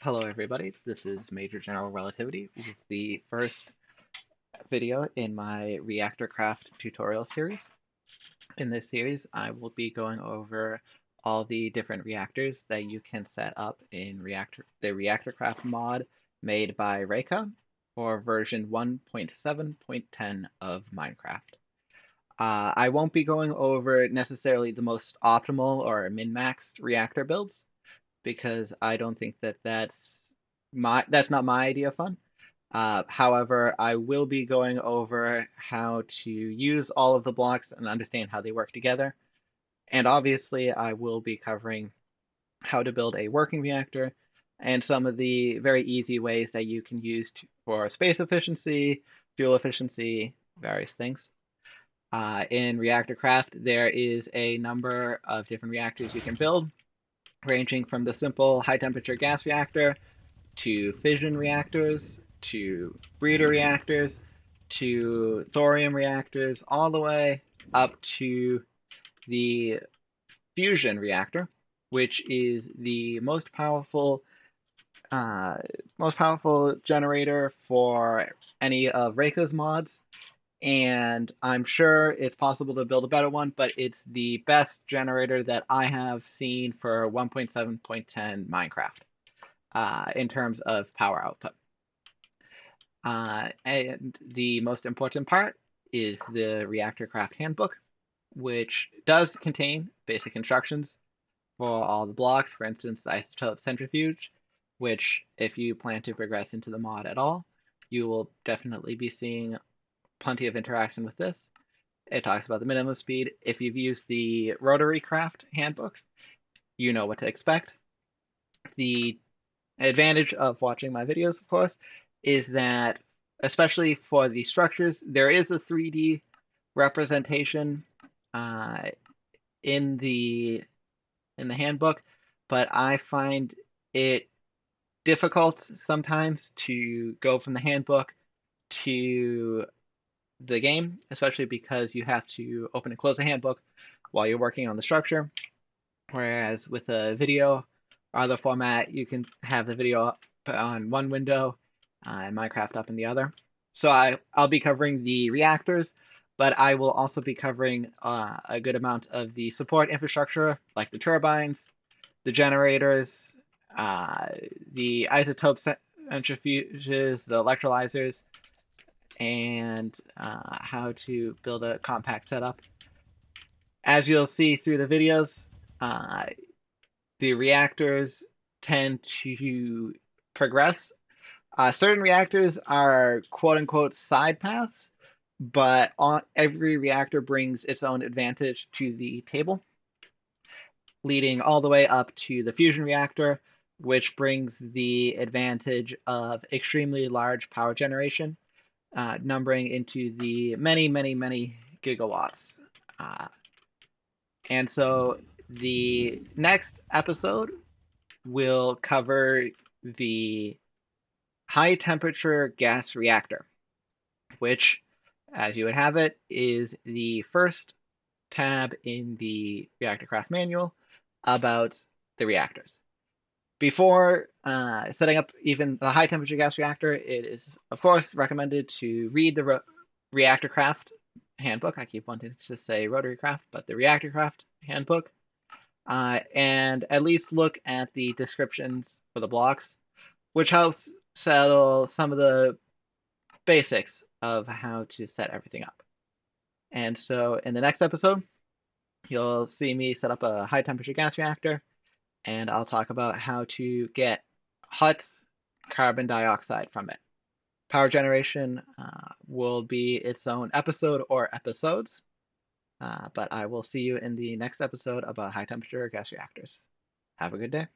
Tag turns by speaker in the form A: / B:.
A: Hello everybody, this is Major General Relativity with the first video in my ReactorCraft tutorial series. In this series, I will be going over all the different reactors that you can set up in the ReactorCraft mod made by Reka for version 1.7.10 of Minecraft. I won't be going over necessarily the most optimal or min-maxed reactor builds, because I don't think that that's not my idea of fun. However, I will be going over how to use all of the blocks and understand how they work together. And obviously, I will be covering how to build a working reactor and some of the very easy ways that you can use for space efficiency, fuel efficiency, various things. In ReactorCraft, there is a number of different reactors you can build, ranging from the simple high temperature gas reactor to fission reactors, to breeder reactors, to thorium reactors, all the way up to the fusion reactor, which is the uh, most powerful generator for any of Reika's mods. And I'm sure it's possible to build a better one, but it's the best generator that I have seen for 1.7.10 Minecraft in terms of power output. And the most important part is the ReactorCraft handbook, which does contain basic instructions for all the blocks, for instance, the isotope centrifuge, which, if you plan to progress into the mod at all, you will definitely be seeing plenty of interaction with this. It talks about the minimum speed. If you've used the RotaryCraft handbook, you know what to expect. The advantage of watching my videos, of course, is that, especially for the structures, there is a 3D representation uh, in the handbook, but I find it difficult sometimes to go from the handbook to the game, especially because you have to open and close the handbook while you're working on the structure. Whereas with a video or other format, you can have the video up on one window and Minecraft up in the other. So I'll be covering the reactors, but I will also be covering a good amount of the support infrastructure, like the turbines, the generators, the isotope centrifuges, the electrolyzers, and how to build a compact setup. As you'll see through the videos, uh, the reactors tend to progress. Certain reactors are quote unquote side paths, but every reactor brings its own advantage to the table, leading all the way up to the fusion reactor, which brings the advantage of extremely large power generation, numbering into the many, many, many gigawatts. Uh, and so the next episode will cover the high temperature gas reactor, which, as you would have it, is the first tab in the ReactorCraft manual about the reactors. Before setting up even the high temperature gas reactor, it is, of course, recommended to read the ReactorCraft handbook. I keep wanting to say RotaryCraft, but the ReactorCraft handbook. And at least look at the descriptions for the blocks, which helps settle some of the basics of how to set everything up. And so in the next episode, you'll see me set up a high temperature gas reactor, and I'll talk about how to get hot carbon dioxide from it. Power generation will be its own episode or episodes, but I will see you in the next episode about high temperature gas reactors. Have a good day.